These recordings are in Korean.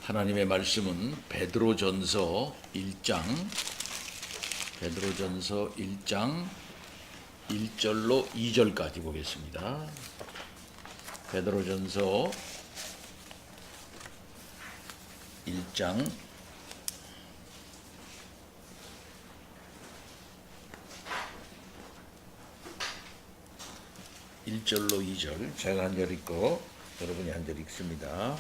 하나님의 말씀은 베드로전서 1장 1절로 2절까지 보겠습니다. 베드로전서 1장 1절로 2절, 제가 한 절 읽고 여러분이 한 절 읽습니다.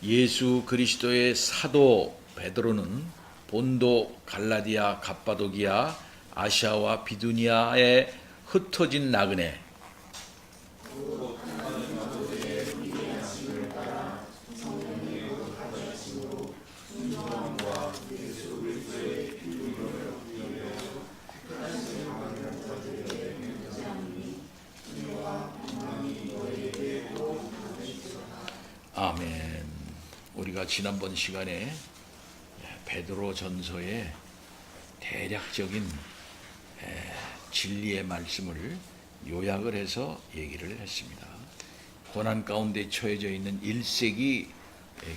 예수 그리스도의 사도 베드로는 본도, 갈라디아, 갑바도기아, 아시아와 비두니아에 흩어진 나그네 아멘. 우리가 지난번 시간에 베드로 전서의 대략적인 진리의 말씀을 요약을 해서 얘기를 했습니다. 고난 가운데 처해져 있는 1세기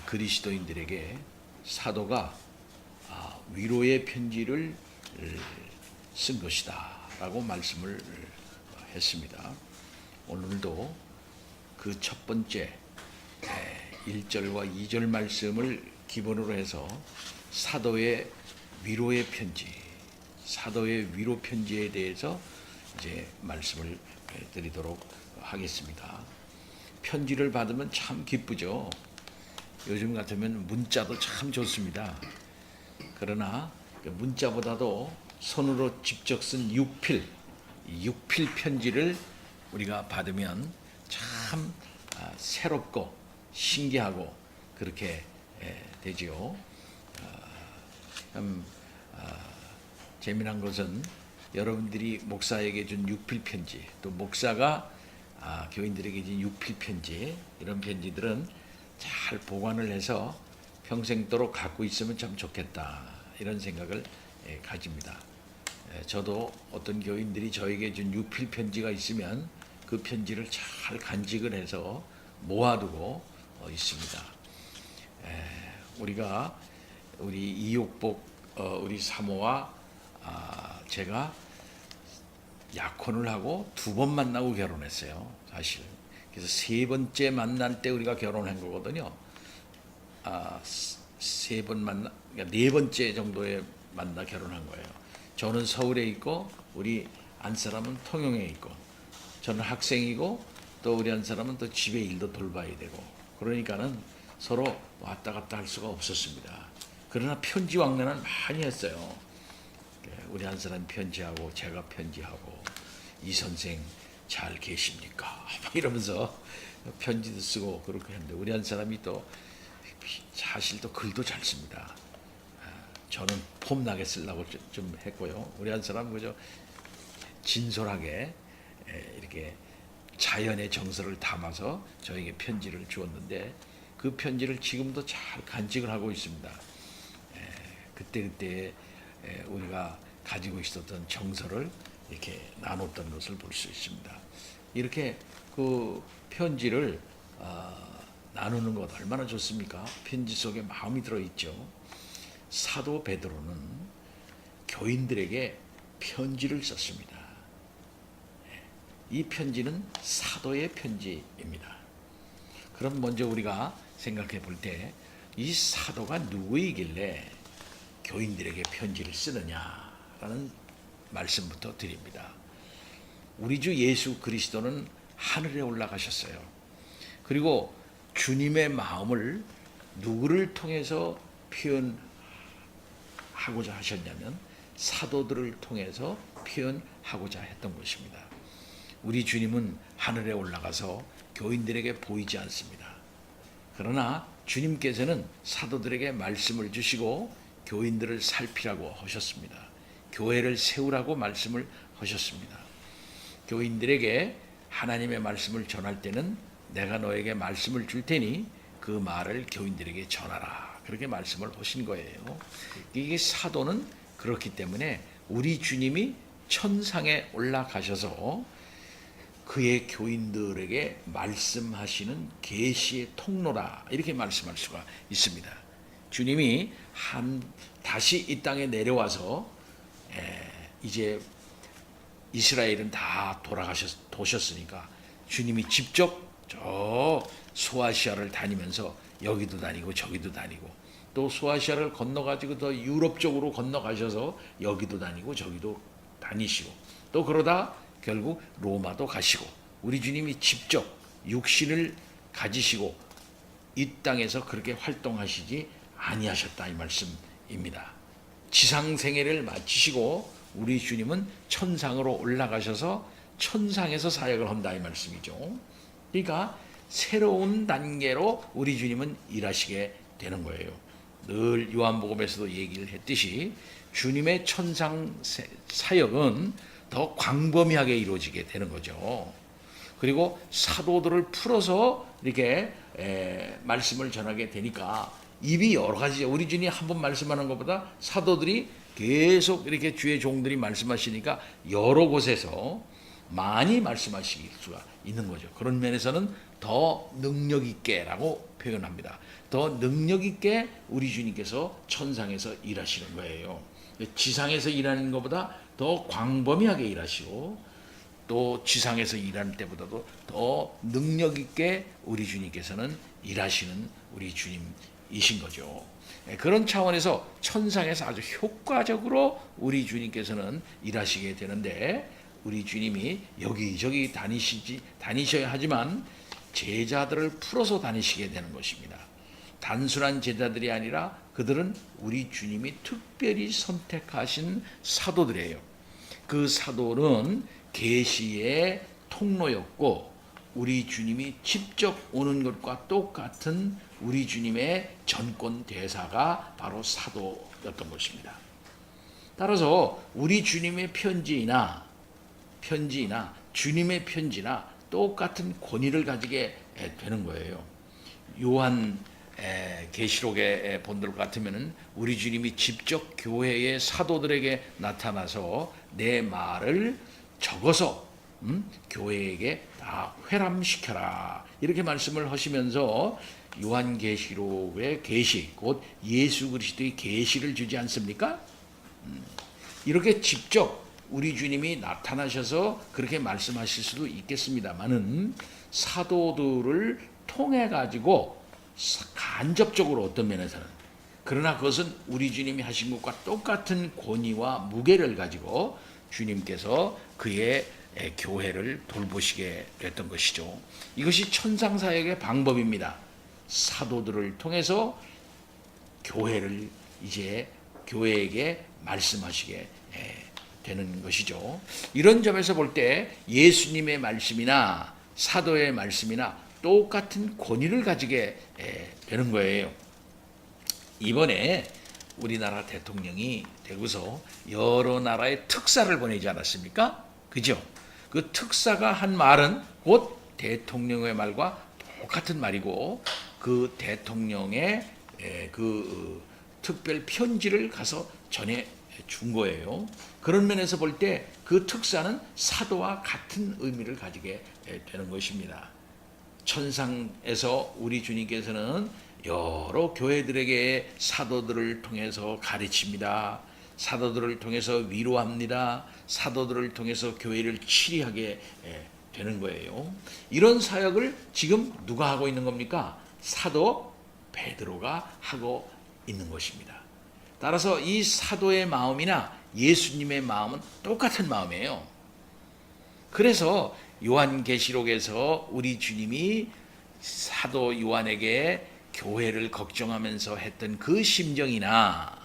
그리스도인들에게 사도가 위로의 편지를 쓴 것이다 라고 말씀을 했습니다. 오늘도 그 첫 번째 1절과 2절 말씀을 기본으로 해서 사도의 위로의 편지, 사도의 위로 편지에 대해서 이제 말씀을 드리도록 하겠습니다. 편지를 받으면 참 기쁘죠. 요즘 같으면 문자도 참 좋습니다. 그러나 문자보다도 손으로 직접 쓴 육필 편지를 우리가 받으면 참 새롭고 신기하고 그렇게 되지요. 재미난 것은 여러분들이 목사에게 준 육필 편지, 또 목사가 교인들에게 준 육필 편지, 이런 편지들은 잘 보관을 해서 평생도록 갖고 있으면 참 좋겠다, 이런 생각을 가집니다. 저도 어떤 교인들이 저에게 준 육필 편지가 있으면 그 편지를 잘 간직을 해서 모아두고 있습니다. 우리가 우리 이옥복 우리 사모와 제가 약혼을 하고 2번 만나고 결혼했어요. 사실 그래서 3번째 만날 때 우리가 결혼한 거거든요. 3번 만나, 그러니까 4번째 정도에 만나 결혼한 거예요. 저는 서울에 있고 우리 안사람은 통영에 있고, 저는 학생이고 또 우리 안사람은 또 집에 일도 돌봐야 되고, 그러니까는 서로 왔다 갔다 할 수가 없었습니다. 그러나 편지 왕래는 많이 했어요. 우리 안사람 편지하고 제가 편지하고, 이 선생 잘 계십니까? 이러면서 편지도 쓰고 그렇게 했는데, 우리 안사람이 또 사실 또 글도 잘 씁니다. 저는 폼나게 쓰려고 좀 했고요. 우리 안사람 그저 진솔하게 이렇게 자연의 정서를 담아서 저에게 편지를 주었는데, 그 편지를 지금도 잘 간직을 하고 있습니다. 그때 우리가 가지고 있었던 정서를 이렇게 나눴던 것을 볼 수 있습니다. 이렇게 그 편지를 나누는 것 얼마나 좋습니까? 편지 속에 마음이 들어있죠. 사도 베드로는 교인들에게 편지를 썼습니다. 이 편지는 사도의 편지입니다. 그럼 먼저 우리가 생각해 볼 때, 이 사도가 누구이길래 교인들에게 편지를 쓰느냐라는 말씀부터 드립니다. 우리 주 예수 그리스도는 하늘에 올라가셨어요. 그리고 주님의 마음을 누구를 통해서 표현하고자 하셨냐면 사도들을 통해서 표현하고자 했던 것입니다. 우리 주님은 하늘에 올라가서 교인들에게 보이지 않습니다. 그러나 주님께서는 사도들에게 말씀을 주시고 교인들을 살피라고 하셨습니다. 교회를 세우라고 말씀을 하셨습니다. 교인들에게 하나님의 말씀을 전할 때는 내가 너에게 말씀을 줄 테니 그 말을 교인들에게 전하라, 그렇게 말씀을 하신 거예요. 이게 사도는 그렇기 때문에 우리 주님이 천상에 올라가셔서 그의 교인들에게 말씀하시는 계시의 통로라, 이렇게 말씀할 수가 있습니다. 주님이 다시 이 땅에 내려와서 이제 이스라엘은 다 도셨으니까 주님이 직접 저 소아시아를 다니면서 여기도 다니고 저기도 다니고, 또 소아시아를 건너가지고 더 유럽 쪽으로 건너가셔서 여기도 다니고 저기도 다니시고, 또 그러다 결국 로마도 가시고, 우리 주님이 직접 육신을 가지시고 이 땅에서 그렇게 활동하시지 아니하셨다, 이 말씀입니다. 지상 생애를 마치시고 우리 주님은 천상으로 올라가셔서 천상에서 사역을 한다, 이 말씀이죠. 그러니까 새로운 단계로 우리 주님은 일하시게 되는 거예요. 늘 요한복음에서도 얘기를 했듯이 주님의 천상 사역은 더 광범위하게 이루어지게 되는 거죠. 그리고 사도들을 풀어서 이렇게 말씀을 전하게 되니까 입이 여러 가지죠. 우리 주님이 한 번 말씀하는 것보다 사도들이 계속 이렇게 주의 종들이 말씀하시니까 여러 곳에서 많이 말씀하실 수가 있는 거죠. 그런 면에서는 더 능력 있게라고 표현합니다. 더 능력 있게 우리 주님께서 천상에서 일하시는 거예요. 지상에서 일하는 것보다 더 광범위하게 일하시고, 또 지상에서 일하는 때보다도 더 능력 있게 우리 주님께서는 일하시는 우리 주님이신 거죠. 그런 차원에서 천상에서 아주 효과적으로 우리 주님께서는 일하시게 되는데, 우리 주님이 여기저기 다니셔야 하지만 제자들을 풀어서 다니시게 되는 것입니다. 단순한 제자들이 아니라 그들은 우리 주님이 특별히 선택하신 사도들이에요. 그 사도는 계시의 통로였고, 우리 주님이 직접 오는 것과 똑같은 우리 주님의 전권 대사가 바로 사도였던 것입니다. 따라서 우리 주님의 편지나 주님의 편지나 똑같은 권위를 가지게 되는 거예요. 요한 계시록에 본 것 같으면은 우리 주님이 직접 교회의 사도들에게 나타나서 내 말을 적어서 교회에게 다 회람시켜라, 이렇게 말씀을 하시면서 요한 계시록의 계시, 곧 예수 그리스도의 계시를 주지 않습니까? 이렇게 직접 우리 주님이 나타나셔서 그렇게 말씀하실 수도 있겠습니다만은, 사도들을 통해 가지고 간접적으로 어떤 면에서는, 그러나 그것은 우리 주님이 하신 것과 똑같은 권위와 무게를 가지고 주님께서 그의 교회를 돌보시게 됐던 것이죠. 이것이 천상사역의 방법입니다. 사도들을 통해서 교회를 이제 교회에게 말씀하시게 되는 것이죠. 이런 점에서 볼 때 예수님의 말씀이나 사도의 말씀이나 똑같은 권위를 가지게 되는 거예요. 이번에 우리나라 대통령이 되고서 여러 나라의 특사를 보내지 않았습니까? 그죠? 그 특사가 한 말은 곧 대통령의 말과 똑같은 말이고, 그 대통령의 그 특별 편지를 가서 전해 준 거예요. 그런 면에서 볼 때 그 특사는 사도와 같은 의미를 가지게 되는 것입니다. 천상에서 우리 주님께서는 여러 교회들에게 사도들을 통해서 가르칩니다. 사도들을 통해서 위로합니다. 사도들을 통해서 교회를 치리하게 되는 거예요. 이런 사역을 지금 누가 하고 있는 겁니까? 사도 베드로가 하고 있는 것입니다. 따라서 이 사도의 마음이나 예수님의 마음은 똑같은 마음이에요. 그래서 요한계시록에서 우리 주님이 사도 요한에게 교회를 걱정하면서 했던 그 심정이나,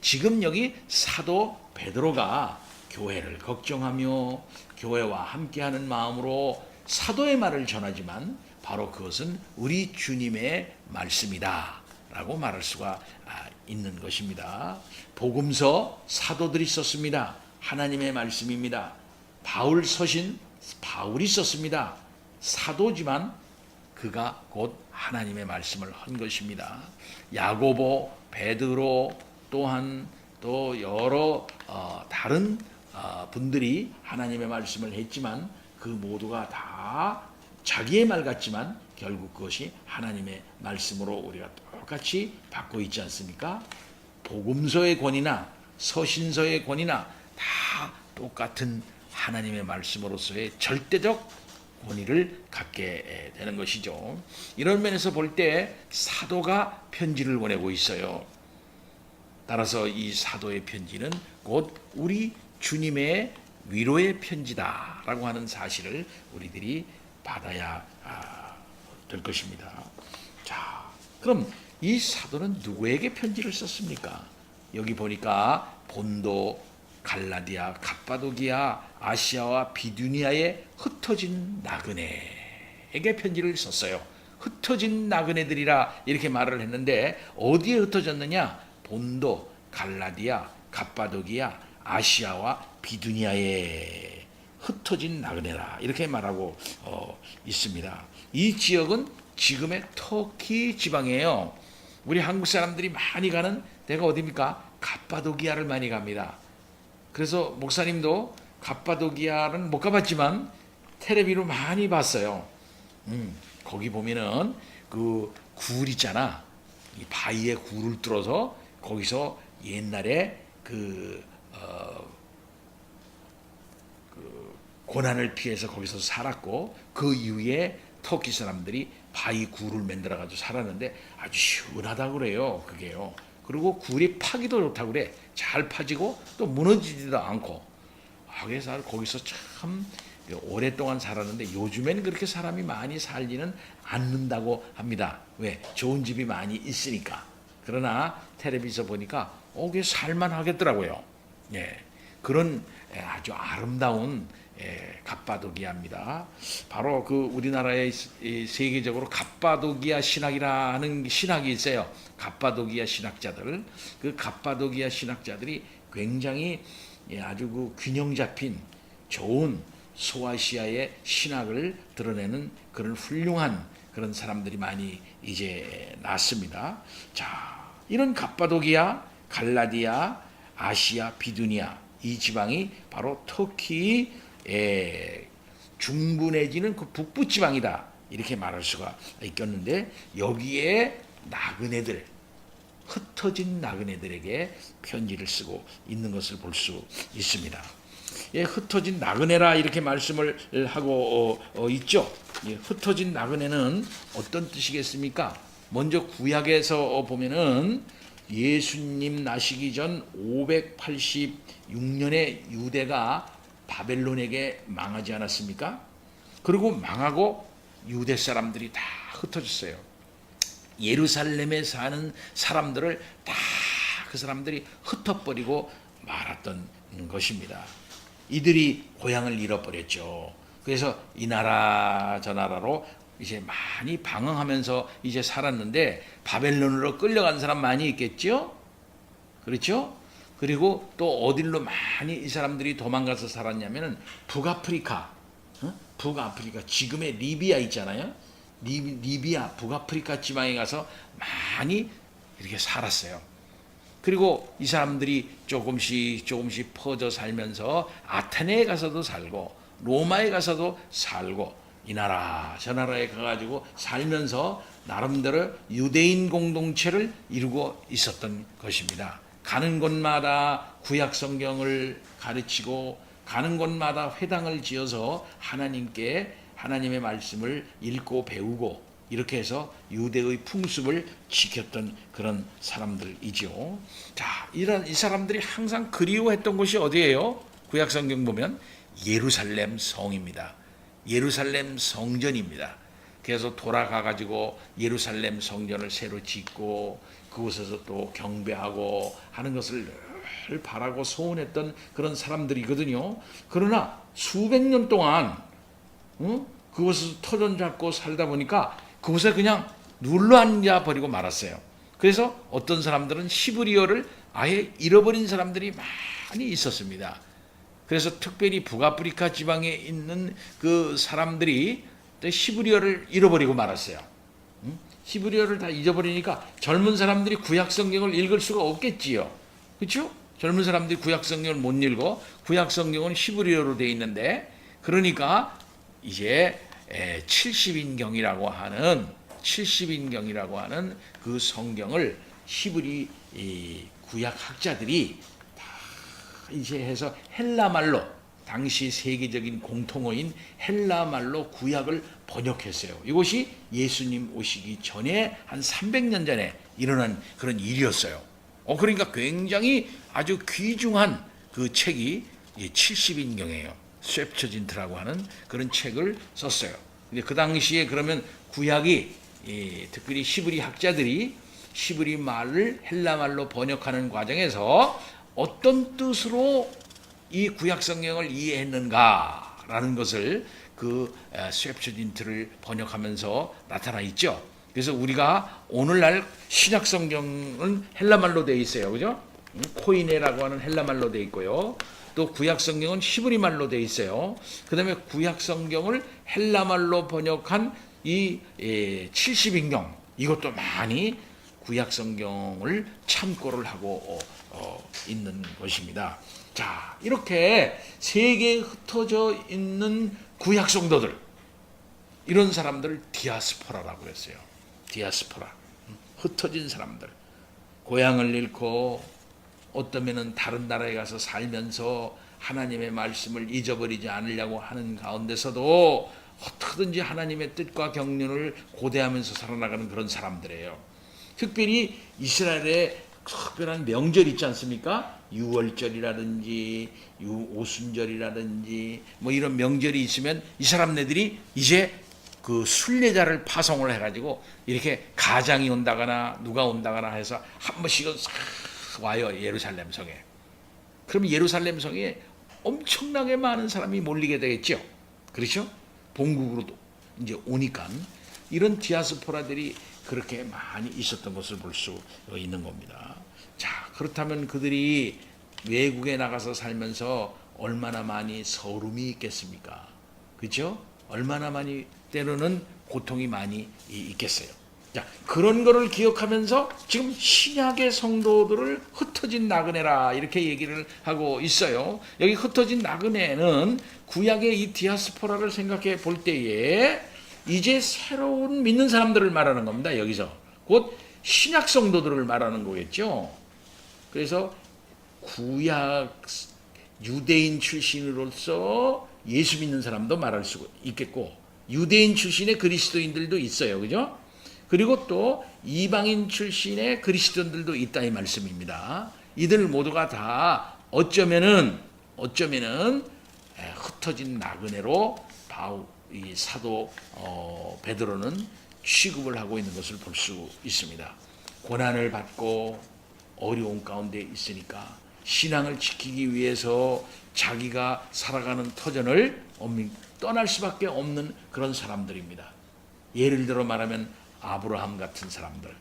지금 여기 사도 베드로가 교회를 걱정하며 교회와 함께하는 마음으로 사도의 말을 전하지만 바로 그것은 우리 주님의 말씀이다 라고 말할 수가 있는 것입니다. 복음서 사도들이 썼습니다. 하나님의 말씀입니다. 바울 서신 바울이 썼습니다. 사도지만 그가 곧 하나님의 말씀을 한 것입니다. 야고보, 베드로 또한 또 여러 다른 분들이 하나님의 말씀을 했지만 그 모두가 다 자기의 말 같지만 결국 그것이 하나님의 말씀으로 우리가 똑같이 받고 있지 않습니까? 복음서의 권위나 서신서의 권위나 다 똑같은 하나님의 말씀으로서의 절대적 권위를 갖게 되는 것이죠. 이런 면에서 볼 때 사도가 편지를 보내고 있어요. 따라서 이 사도의 편지는 곧 우리 주님의 위로의 편지다라고 하는 사실을 우리들이 받아야 될 것입니다. 자, 그럼 이 사도는 누구에게 편지를 썼습니까? 여기 보니까 본도, 갈라디아, 갑바도기아, 아시아와 비두니아에 흩어진 나그네에게 편지를 썼어요. 흩어진 나그네들이라 이렇게 말을 했는데 어디에 흩어졌느냐? 본도, 갈라디아, 갑바도기아, 아시아와 비두니아에 흩어진 나그네라 이렇게 말하고 있습니다. 이 지역은 지금의 터키 지방이에요. 우리 한국 사람들이 많이 가는 데가 어디입니까? 갑바도기아를 많이 갑니다. 그래서 목사님도 갑바도기아는 못 가봤지만 텔레비로 많이 봤어요. 거기 보면은 그 굴 있잖아. 이 바위에 굴을 뚫어서 거기서 옛날에 그 고난을 피해서 거기서 살았고 그 이후에 터키 사람들이 바위 굴을 만들어 가지고 살았는데 아주 시원하다고 그래요. 그게요. 그리고 굴이 파기도 좋다고 그래. 잘 파지고 또 무너지지도 않고. 그래서 거기서 참 오랫동안 살았는데 요즘엔 그렇게 사람이 많이 살지는 않는다고 합니다. 왜? 좋은 집이 많이 있으니까. 그러나 텔레비에서 보니까 그게 살만하겠더라고요. 예, 그런 아주 아름다운 갑바도기아입니다. 바로 그 우리나라에 세계적으로 갑바도기아 신학이라는 신학이 있어요. 갑바도기아 신학자들. 그 갑바도기아 신학자들이 굉장히 아주 그 균형 잡힌 좋은 소아시아의 신학을 드러내는 그런 훌륭한 그런 사람들이 많이 이제 났습니다. 자, 이런 갑바도기아, 갈라디아, 아시아, 비두니아 이 지방이 바로 터키 중부 내지는 그 북부 지방이다 이렇게 말할 수가 있겠는데 여기에 나그네들 흩어진 나그네들에게 편지를 쓰고 있는 것을 볼 수 있습니다. 흩어진 나그네라 이렇게 말씀을 하고 있죠. 흩어진 나그네는 어떤 뜻이겠습니까? 먼저 구약에서 보면은 예수님 나시기 전 586년에 유대가 바벨론에게 망하지 않았습니까? 그리고 망하고 유대 사람들이 다 흩어졌어요. 예루살렘에 사는 사람들을 다 그 사람들이 흩어버리고 말았던 것입니다. 이들이 고향을 잃어버렸죠. 그래서 이 나라 저 나라로 이제 많이 방황하면서 이제 살았는데 바벨론으로 끌려간 사람 많이 있겠죠? 그렇죠? 그리고 또 어딜로 많이 이 사람들이 도망가서 살았냐면은 북아프리카, 북아프리카 지금의 리비아 있잖아요. 리비아 북아프리카 지방에 가서 많이 이렇게 살았어요. 그리고 이 사람들이 조금씩 퍼져 살면서 아테네에 가서도 살고 로마에 가서도 살고 이 나라 저 나라에 가가지고 살면서 나름대로 유대인 공동체를 이루고 있었던 것입니다. 가는 곳마다 구약 성경을 가르치고 가는 곳마다 회당을 지어서 하나님의 말씀을 읽고 배우고 이렇게 해서 유대의 풍습을 지켰던 그런 사람들이죠. 자, 이 사람들이 항상 그리워했던 곳이 어디예요? 구약 성경 보면 예루살렘 성입니다. 예루살렘 성전입니다. 그래서 돌아가 가지고 예루살렘 성전을 새로 짓고 그곳에서 또 경배하고 하는 것을 늘 바라고 소원했던 그런 사람들이거든요. 그러나 수백 년 동안 그곳에서 터전 잡고 살다 보니까 그곳에 그냥 눌러앉아 버리고 말았어요. 그래서 어떤 사람들은 히브리어를 아예 잃어버린 사람들이 많이 있었습니다. 그래서 특별히 북아프리카 지방에 있는 그 사람들이 히브리어를 잃어버리고 말았어요. 히브리어를 다 잊어버리니까 젊은 사람들이 구약 성경을 읽을 수가 없겠지요. 그렇죠? 젊은 사람들이 구약 성경을 못 읽어. 구약 성경은 히브리어로 되어 있는데 그러니까 이제 70인경이라고 하는 그 성경을 히브리 구약 학자들이 다 이제 해서 헬라말로, 당시 세계적인 공통어인 헬라말로 구약을 번역했어요. 이것이 예수님 오시기 전에 한 300년 전에 일어난 그런 일이었어요. 그러니까 굉장히 아주 귀중한 그 책이 70인경이에요. 셉처진트라고 하는 그런 책을 썼어요. 근데 그 당시에 그러면 구약이 특별히 히브리 학자들이 히브리 말을 헬라 말로 번역하는 과정에서 어떤 뜻으로 이 구약 성경을 이해했는가라는 것을 그 셉처진트를 번역하면서 나타나 있죠. 그래서 우리가 오늘날 신약 성경은 헬라 말로 되어 있어요, 그죠? 코이네라고 하는 헬라 말로 되어 있고요. 또 구약 성경은 히브리 말로 되어 있어요. 그다음에 구약 성경을 헬라 말로 번역한 이 70인경, 이것도 많이 구약 성경을 참고를 하고 있는 것입니다. 자, 이렇게 세계에 흩어져 있는 구약 성도들, 이런 사람들을 디아스포라라고 했어요. 디아스포라, 흩어진 사람들, 고향을 잃고 어떠면은 다른 나라에 가서 살면서 하나님의 말씀을 잊어버리지 않으려고 하는 가운데서도 어떻게든지 하나님의 뜻과 경륜을 고대하면서 살아나가는 그런 사람들이에요. 특별히 이스라엘의 특별한 명절 있지 않습니까? 유월절이라든지 오순절이라든지 뭐 이런 명절이 있으면 이 사람네들이 이제 그 순례자를 파송을 해가지고 이렇게 가장이 온다거나 누가 온다거나 해서 한 번씩은 싹 와요, 예루살렘 성에. 그러면 예루살렘 성에 엄청나게 많은 사람이 몰리게 되겠죠. 그렇죠? 본국으로도 이제 오니까 이런 디아스포라들이 그렇게 많이 있었던 것을 볼 수 있는 겁니다. 자, 그렇다면 그들이 외국에 나가서 살면서 얼마나 많이 서름이 있겠습니까? 그렇죠? 얼마나 많이 때로는 고통이 많이 있겠어요. 자, 그런 거를 기억하면서 지금 신약의 성도들을 흩어진 나그네라 이렇게 얘기를 하고 있어요. 여기 흩어진 나그네는 구약의 이 디아스포라를 생각해 볼 때에 이제 새로운 믿는 사람들을 말하는 겁니다. 여기서 곧 신약 성도들을 말하는 거겠죠. 그래서 구약 유대인 출신으로서 예수 믿는 사람도 말할 수 있겠고, 유대인 출신의 그리스도인들도 있어요. 그죠? 그리고 또 이방인 출신의 그리스도인들도 있다 이 말씀입니다. 이들 모두가 다 어쩌면은 흩어진 나그네로 이 사도 베드로는 취급을 하고 있는 것을 볼 수 있습니다. 고난을 받고 어려운 가운데 있으니까 신앙을 지키기 위해서 자기가 살아가는 터전을 떠날 수밖에 없는 그런 사람들입니다. 예를 들어 말하면 아브라함 같은 사람들,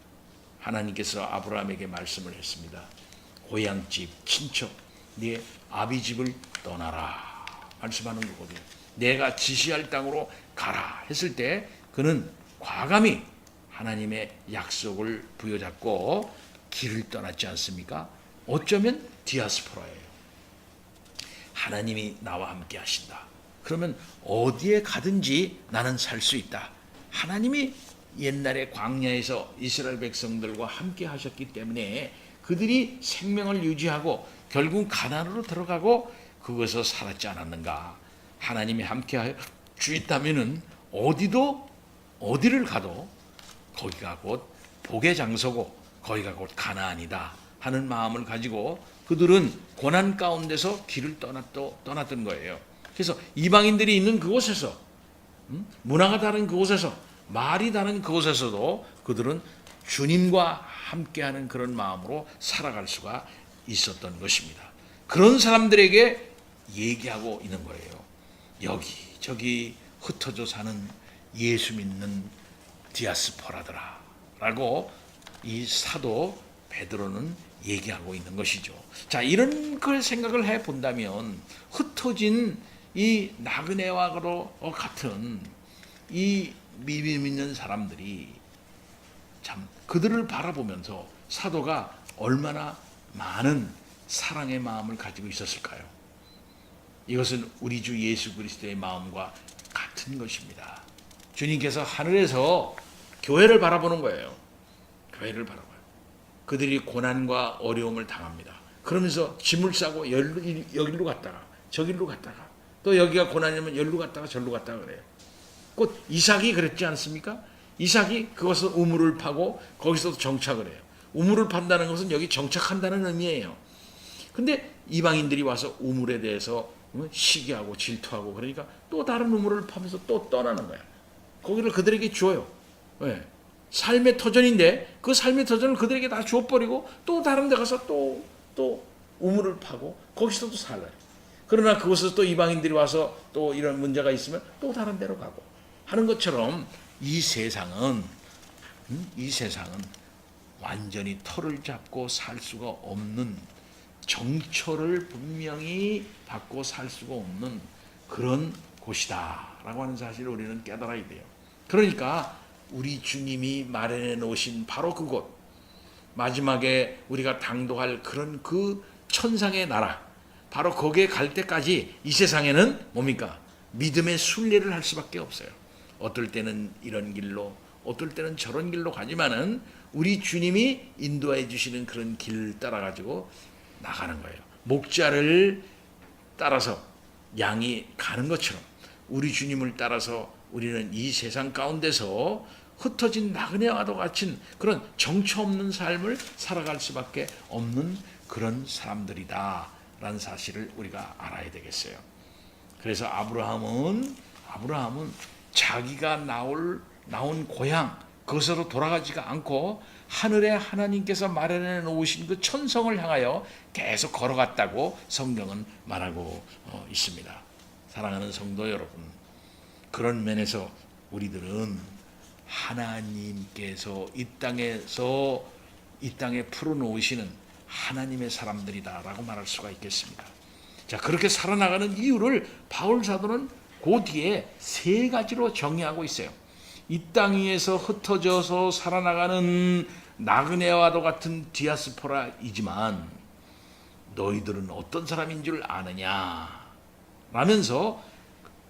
하나님께서 아브라함에게 말씀을 했습니다. 고향집, 친척, 네 아비 집을 떠나라 말씀하는 거거든요. 내가 지시할 땅으로 가라 했을 때 그는 과감히 하나님의 약속을 부여잡고 길을 떠났지 않습니까? 어쩌면 디아스포라예요. 하나님이 나와 함께 하신다. 그러면 어디에 가든지 나는 살 수 있다. 하나님이 옛날에 광야에서 이스라엘 백성들과 함께 하셨기 때문에 그들이 생명을 유지하고 결국 가나안으로 들어가고 그것에서 살았지 않았는가. 하나님이 함께 주있다면은 어디를 가도 거기가 곧 복의 장소고 거기가 곧 가나안이다 하는 마음을 가지고 그들은 고난 가운데서 길을 떠났던 거예요. 그래서 이방인들이 있는 그곳에서, 문화가 다른 그곳에서, 말이 다른 그곳에서도 그들은 주님과 함께하는 그런 마음으로 살아갈 수가 있었던 것입니다. 그런 사람들에게 얘기하고 있는 거예요. 여기저기 흩어져 사는 예수 믿는 디아스포라더라 라고 이 사도 베드로는 얘기하고 있는 것이죠. 자, 이런 걸 생각을 해 본다면 흩어진 이 나그네와 같은 이 믿는 사람들이 참 그들을 바라보면서 사도가 얼마나 많은 사랑의 마음을 가지고 있었을까요? 이것은 우리 주 예수 그리스도의 마음과 같은 같은 것입니다. 주님께서 하늘에서 교회를 바라보는 거예요. 교회를 바라봐요. 그들이 고난과 어려움을 당합니다. 그러면서 짐을 싸고 여기로 갔다가 저기로 갔다가 또 여기가 고난이면 여기로 갔다가 저기로 갔다가 그래요. 곧 이삭이 그랬지 않습니까? 이삭이 그것을 우물을 파고 거기서 정착을 해요. 우물을 판다는 것은 여기 정착한다는 의미예요. 근데 이방인들이 와서 우물에 대해서 시기하고 질투하고 그러니까 또 다른 우물을 파면서 또 떠나는 거야. 거기를 그들에게 줘요. 왜? 삶의 터전인데 그 삶의 터전을 그들에게 다 줘버리고 또 다른 데 가서 또 우물을 파고 거기서도 살아요. 그러나 그곳에서 또 이방인들이 와서 또 이런 문제가 있으면 또 다른 데로 가고 하는 것처럼 이 세상은 완전히 털을 잡고 살 수가 없는, 정처를 분명히 받고 살 수가 없는 그런 곳이다 라고 하는 사실을 우리는 깨달아야 돼요. 그러니까 우리 주님이 마련해 놓으신 바로 그곳, 마지막에 우리가 당도할 그런 그 천상의 나라, 바로 거기에 갈 때까지 이 세상에는 뭡니까? 믿음의 순례를 할 수밖에 없어요. 어떨 때는 이런 길로, 어떨 때는 저런 길로 가지만은 우리 주님이 인도해 주시는 그런 길을 따라 가지고 나가는 거예요. 목자를 따라서 양이 가는 것처럼 우리 주님을 따라서 우리는 이 세상 가운데서 흩어진 나그네와도 같은 그런 정처 없는 삶을 살아갈 수밖에 없는 그런 사람들이다 라는 사실을 우리가 알아야 되겠어요. 그래서 아브라함은 자기가 나온 고향 그것으로 돌아가지가 않고 하늘에 하나님께서 마련해 놓으신 그 천성을 향하여 계속 걸어갔다고 성경은 말하고 있습니다. 사랑하는 성도 여러분, 그런 면에서 우리들은 하나님께서 이 땅에 풀어놓으시는 하나님의 사람들이다라고 말할 수가 있겠습니다. 자, 그렇게 살아나가는 이유를 바울 사도는 그 뒤에 세 가지로 정의하고 있어요. 이 땅 위에서 흩어져서 살아나가는 나그네와도 같은 디아스포라이지만 너희들은 어떤 사람인 줄 아느냐 라면서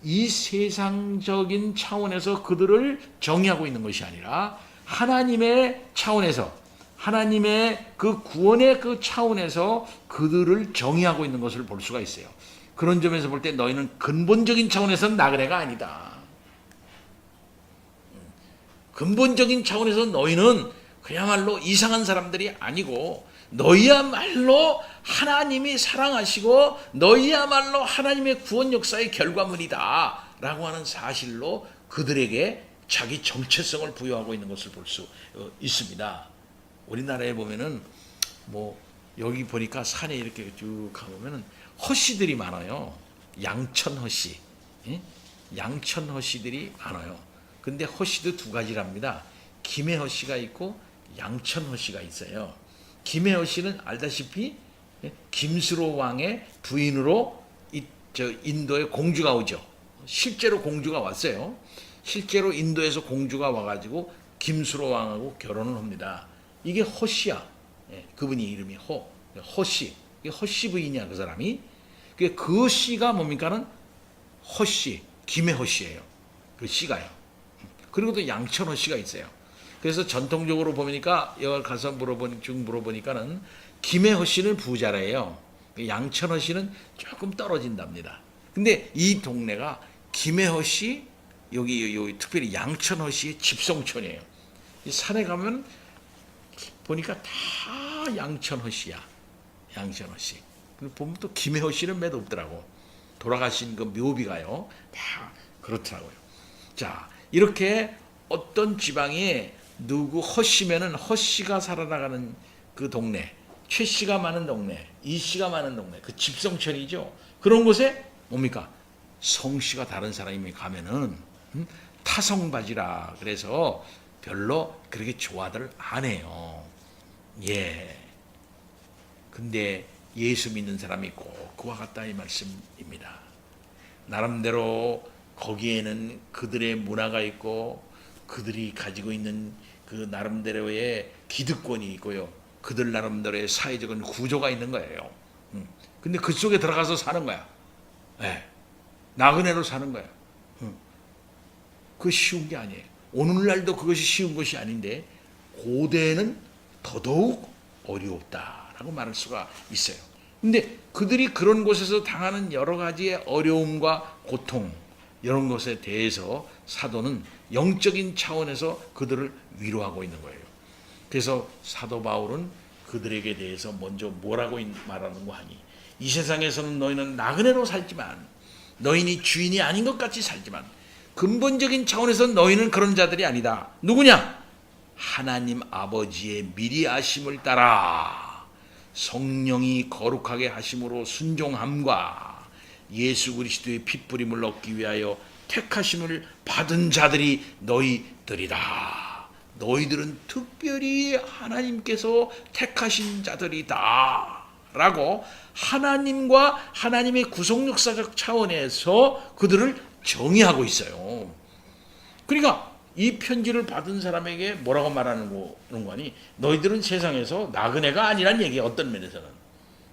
이 세상적인 차원에서 그들을 정의하고 있는 것이 아니라 하나님의 차원에서, 하나님의 그 구원의 그 차원에서 그들을 정의하고 있는 것을 볼 수가 있어요. 그런 점에서 볼 때 너희는 근본적인 차원에서는 나그네가 아니다. 근본적인 차원에서 너희는 그야말로 이상한 사람들이 아니고 너희야말로 하나님이 사랑하시고 너희야말로 하나님의 구원 역사의 결과물이다 라고 하는 사실로 그들에게 자기 정체성을 부여하고 있는 것을 볼 수 있습니다. 우리나라에 보면은 여기 보니까 산에 이렇게 쭉 가보면은 허씨들이 많아요. 양천 허씨, 양천 허씨들이 많아요. 근데 허씨도 두 가지랍니다. 김해 허씨가 있고 양천 허씨가 있어요. 김해 허씨는 알다시피 김수로 왕의 부인으로 인도에 공주가 오죠. 실제로 공주가 왔어요. 실제로 인도에서 공주가 와가지고 김수로 왕하고 결혼을 합니다. 이게 허씨야. 그분이 이름이 허씨. 허씨 부인이야, 그 사람이. 그 씨가 뭡니까는 허씨, 김해 허씨예요. 그 씨가요. 그리고 또 양천 허씨가 있어요. 그래서 전통적으로 보니까 여기 가서 물어보니까는 김해 허씨는 부자래요. 양천 허씨는 조금 떨어진답니다. 근데 이 동네가 김해 허씨, 여기 특별히 양천 허씨의 집성촌이에요. 이 산에 가면 보니까 다 양천 허씨야. 양천 허씨. 보면 또 김해 허씨는 몇 없더라고. 돌아가신 그 묘비가요. 다 그렇더라고요. 자, 이렇게 어떤 지방에 누구 허씨면은 허씨가 살아나가는 그 동네, 최 씨가 많은 동네, 이 씨가 많은 동네, 그 집성촌이죠. 그런 곳에 뭡니까? 성씨가 다른 사람이 가면은 타성바지라 그래서 별로 그렇게 좋아들 안 해요. 예. 근데 예수 믿는 사람이 꼭 그와 같다 이 말씀입니다. 나름대로 거기에는 그들의 문화가 있고 그들이 가지고 있는 그 나름대로의 기득권이 있고요. 그들 나름대로의 사회적인 구조가 있는 거예요. 근데 그 속에 들어가서 사는 거야. 네. 나그네로 사는 거야. 그 쉬운 게 아니에요. 오늘날도 그것이 쉬운 것이 아닌데 고대에는 더더욱 어려웠다라고 말할 수가 있어요. 근데 그들이 그런 곳에서 당하는 여러 가지의 어려움과 고통 이런 것에 대해서 사도는 영적인 차원에서 그들을 위로하고 있는 거예요. 그래서 사도 바울은 그들에게 대해서 먼저 뭐라고 말하는고 하니, 이 세상에서는 너희는 나그네로 살지만, 너희는 주인이 아닌 것 같이 살지만 근본적인 차원에서 너희는 그런 자들이 아니다. 누구냐? 하나님 아버지의 미리 아심을 따라 성령이 거룩하게 하심으로 순종함과 예수 그리스도의 핏부림을 얻기 위하여 택하심을 받은 자들이 너희들이다. 너희들은 특별히 하나님께서 택하신 자들이다 라고 하나님과 하나님의 구속역사적 차원에서 그들을 정의하고 있어요. 그러니까 이 편지를 받은 사람에게 뭐라고 말하는 거니? 너희들은 세상에서 나그네가 아니란 얘기야. 어떤 면에서는,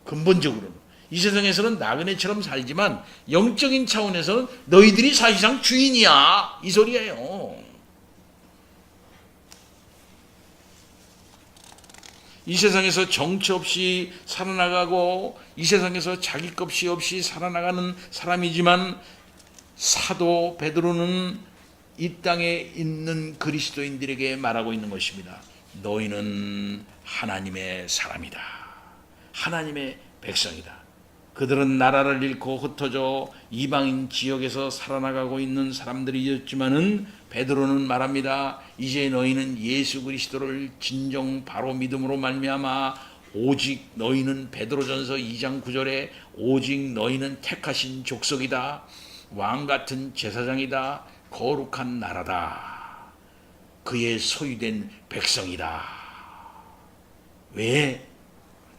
근본적으로는 이 세상에서는 나그네처럼 살지만 영적인 차원에서는 너희들이 사실상 주인이야, 이 소리예요. 이 세상에서 정체 없이 살아나가고 이 세상에서 자기 값이 없이 살아나가는 사람이지만, 사도 베드로는 이 땅에 있는 그리스도인들에게 말하고 있는 것입니다. 너희는 하나님의 사람이다. 하나님의 백성이다. 그들은 나라를 잃고 흩어져 이방인 지역에서 살아나가고 있는 사람들이었지만은 베드로는 말합니다. 이제 너희는 예수 그리스도를 진정 바로 믿음으로 말미암아 오직 너희는, 베드로전서 2장 9절에 오직 너희는 택하신 족속이다. 왕같은 제사장이다. 거룩한 나라다. 그의 소유된 백성이다. 왜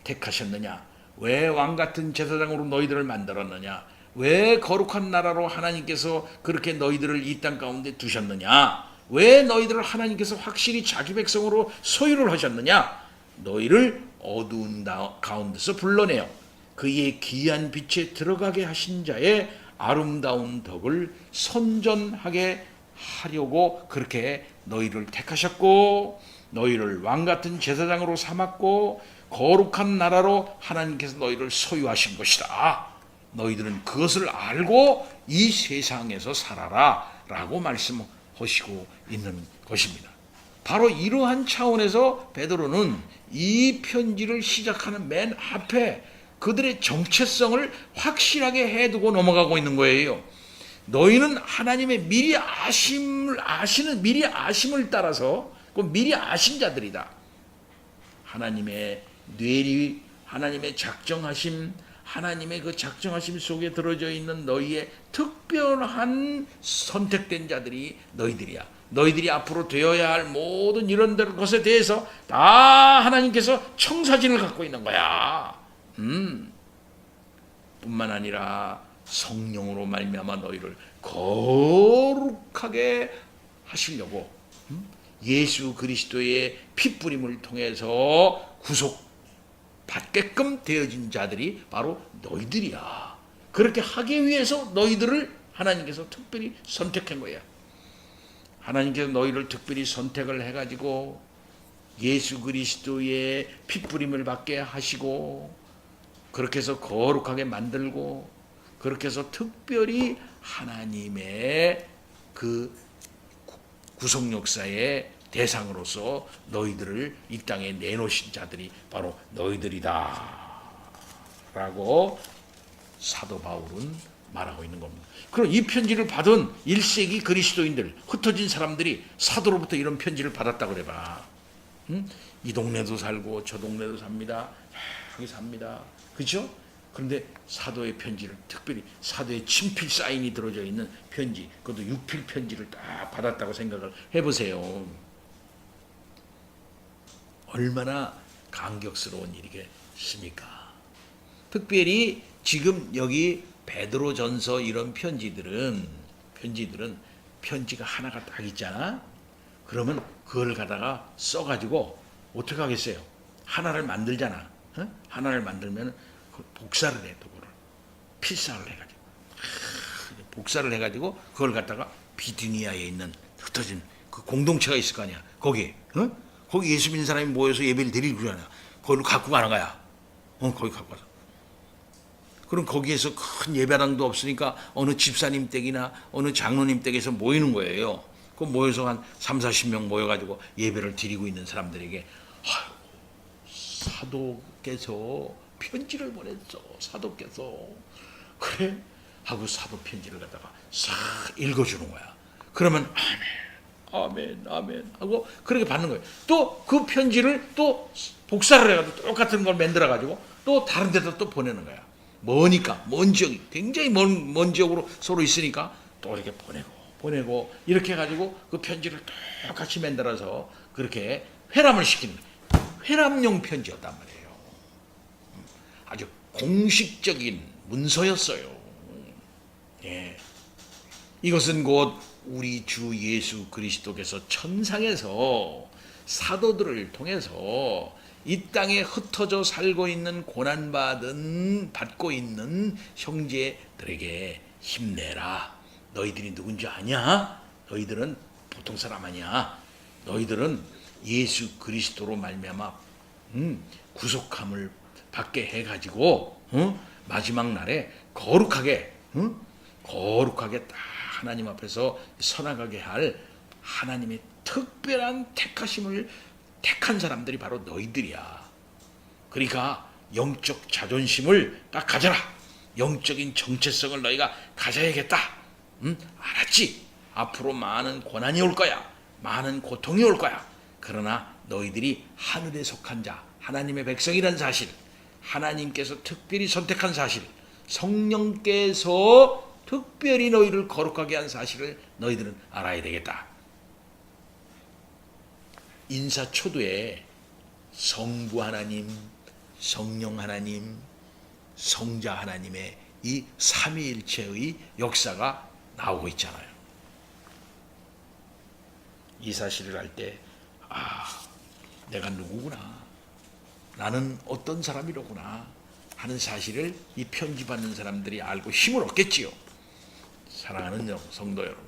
택하셨느냐? 왜 왕같은 제사장으로 너희들을 만들었느냐? 왜 거룩한 나라로 하나님께서 그렇게 너희들을 이 땅 가운데 두셨느냐? 왜 너희들을 하나님께서 확실히 자기 백성으로 소유를 하셨느냐? 너희를 어두운 가운데서 불러내어 그의 귀한 빛에 들어가게 하신 자의 아름다운 덕을 선전하게 하려고 그렇게 너희를 택하셨고, 너희를 왕같은 제사장으로 삼았고, 거룩한 나라로 하나님께서 너희를 소유하신 것이다. 너희들은 그것을 알고 이 세상에서 살아라 라고 말씀하시고 있는 것입니다. 바로 이러한 차원에서 베드로는 이 편지를 시작하는 맨 앞에 그들의 정체성을 확실하게 해두고 넘어가고 있는 거예요. 너희는 하나님의 미리 아심을 따라서 그 미리 아신 자들이다. 하나님의 뇌리, 하나님의 작정하심, 하나님의 그 작정하심 속에 들어져 있는 너희의 특별한 선택된 자들이 너희들이야. 너희들이 앞으로 되어야 할 모든 이런 것에 대해서 다 하나님께서 청사진을 갖고 있는 거야. 뿐만 아니라 성령으로 말미암아 너희를 거룩하게 하시려고 예수 그리스도의 핏부림을 통해서 구속받게끔 되어진 자들이 바로 너희들이야. 그렇게 하기 위해서 너희들을 하나님께서 특별히 선택한 거야. 하나님께서 너희를 특별히 선택을 해가지고 예수 그리스도의 핏부림을 받게 하시고, 그렇게 해서 거룩하게 만들고, 그렇게 해서 특별히 하나님의 그 구속 역사의 대상으로서 너희들을 이 땅에 내놓으신 자들이 바로 너희들이다 라고 사도 바울은 말하고 있는 겁니다. 그럼 이 편지를 받은 1세기 그리스도인들, 흩어진 사람들이 사도로부터 이런 편지를 받았다고 그래봐. 이 동네도 살고 저 동네도 삽니다. 여기 삽니다. 그렇죠? 그런데 사도의 편지를, 특별히 사도의 친필 사인이 들어져 있는 편지, 그것도 6필 편지를 딱 받았다고 생각을 해보세요. 얼마나 감격스러운 일이겠습니까? 특별히 지금 여기 베드로전서 이런 편지들은 편지가 하나가 딱 있잖아. 그러면 그걸 갖다가 써가지고 어떻게 하겠어요? 하나를 만들잖아. 하나를 만들면 복사를 해, 도구를 필사를 해가지고 복사를 해가지고 그걸 갖다가 비두니아에 있는 흩어진 그 공동체가 있을 거 아니야. 거기, 거기 예수 믿는 사람이 모여서 예배를 드리고 그러잖아. 거기로 갖고 가는 거야. 거기 갖고 가서. 그럼 거기에서 큰 예배당도 없으니까 어느 집사님 댁이나 어느 장로님 댁에서 모이는 거예요. 그 모여서 한 3, 40명 모여가지고 예배를 드리고 있는 사람들에게 사도께서 편지를 보냈어. 사도께서. 그래? 하고 사도 편지를 갖다가 싹 읽어주는 거야. 그러면 아멘, 아멘, 아멘 하고 그렇게 받는 거예요. 또 그 편지를 또 복사를 해가지고 똑같은 걸 만들어가지고 또 다른 데다 또 보내는 거야. 머니까, 먼 지역이, 굉장히 먼 지역으로 서로 있으니까 또 이렇게 보내고 이렇게 해가지고 그 편지를 똑같이 만들어서 그렇게 회람을 시키는 거예요. 회람용 편지였단 말이에요. 아주 공식적인 문서였어요. 예. 이것은 곧 우리 주 예수 그리스도께서 천상에서 사도들을 통해서 이 땅에 흩어져 살고 있는 받고 있는 형제들에게 힘내라. 너희들이 누군지 아냐? 너희들은 보통 사람 아니야. 너희들은 예수 그리스도로 말미암아 구속함을 받게 해가지고 마지막 날에 거룩하게 딱 하나님 앞에서 선악하게 할 하나님의 특별한 택한 사람들이 바로 너희들이야. 그러니까 영적 자존심을 딱 가져라. 영적인 정체성을 너희가 가져야겠다. 알았지? 앞으로 많은 고난이 올 거야. 많은 고통이 올 거야. 그러나 너희들이 하늘에 속한 자, 하나님의 백성이라는 사실, 하나님께서 특별히 선택한 사실, 성령께서 특별히 너희를 거룩하게 한 사실을 너희들은 알아야 되겠다. 인사초도에 성부 하나님, 성령 하나님, 성자 하나님의 이 삼위일체의 역사가 나오고 있잖아요. 이 사실을 알 때 내가 누구구나, 나는 어떤 사람이로구나 하는 사실을 이 편지 받는 사람들이 알고 힘을 얻겠지요. 사랑하는 성도 여러분,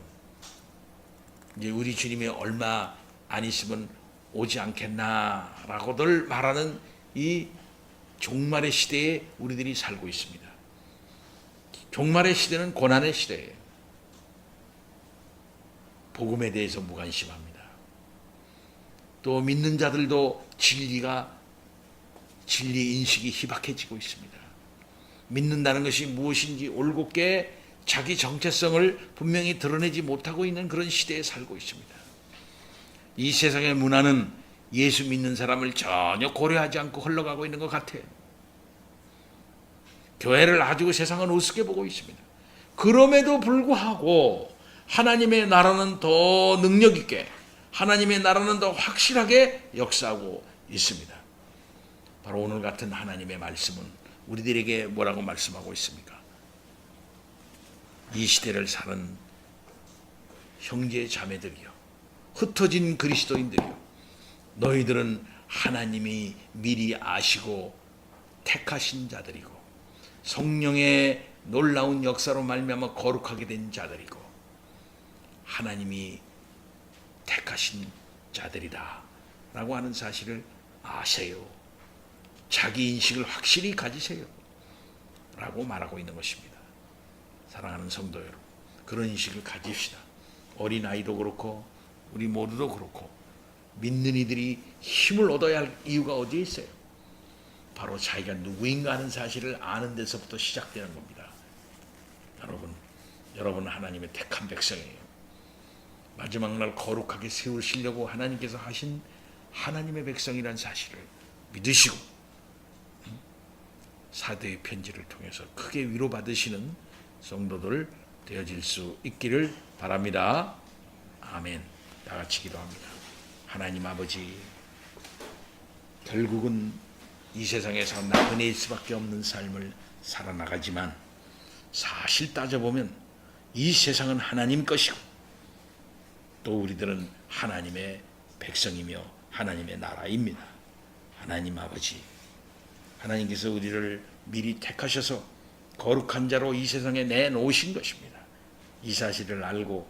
이제 우리 주님이 얼마 안 있으면 오지 않겠나라고들 말하는 이 종말의 시대에 우리들이 살고 있습니다. 종말의 시대는 고난의 시대예요. 복음에 대해서 무관심합니다. 또 믿는 자들도 진리 인식이 희박해지고 있습니다. 믿는다는 것이 무엇인지 올곧게 자기 정체성을 분명히 드러내지 못하고 있는 그런 시대에 살고 있습니다. 이 세상의 문화는 예수 믿는 사람을 전혀 고려하지 않고 흘러가고 있는 것 같아요. 교회를 아주 세상은 우습게 보고 있습니다. 그럼에도 불구하고 하나님의 나라는 더 능력 있게, 하나님의 나라는 더 확실하게 역사하고 있습니다. 바로 오늘 같은 하나님의 말씀은 우리들에게 뭐라고 말씀하고 있습니까? 이 시대를 사는 형제 자매들이요, 흩어진 그리스도인들이요, 너희들은 하나님이 미리 아시고 택하신 자들이고 성령의 놀라운 역사로 말미암아 거룩하게 된 자들이고 하나님이 택하신 자들이다 라고 하는 사실을 아세요. 자기 인식을 확실히 가지세요 라고 말하고 있는 것입니다. 사랑하는 성도 여러분, 그런 인식을 가집시다. 어린아이도 그렇고 우리 모두도 그렇고 믿는 이들이 힘을 얻어야 할 이유가 어디에 있어요? 바로 자기가 누구인가 하는 사실을 아는 데서부터 시작되는 겁니다. 여러분 하나님의 택한 백성이에요. 마지막 날 거룩하게 세우시려고 하나님께서 하신 하나님의 백성이라는 사실을 믿으시고 사도의 편지를 통해서 크게 위로받으시는 성도들 되어질 수 있기를 바랍니다. 아멘. 다 같이 기도합니다. 하나님 아버지, 결국은 이 세상에서 나그네일 수밖에 없는 삶을 살아나가지만 사실 따져보면 이 세상은 하나님 것이고 또 우리들은 하나님의 백성이며 하나님의 나라입니다. 하나님 아버지, 하나님께서 우리를 미리 택하셔서 거룩한 자로 이 세상에 내놓으신 것입니다. 이 사실을 알고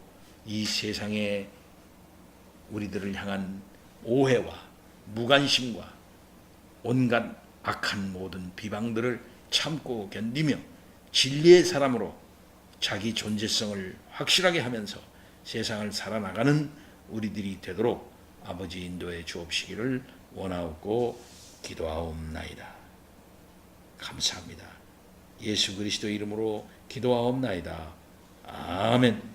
이 세상의 우리들을 향한 오해와 무관심과 온갖 악한 모든 비방들을 참고 견디며 진리의 사람으로 자기 존재성을 확실하게 하면서 세상을 살아나가는 우리들이 되도록 아버지 인도해 주옵시기를 원하옵고 기도하옵나이다. 감사합니다. 예수 그리스도 이름으로 기도하옵나이다. 아멘.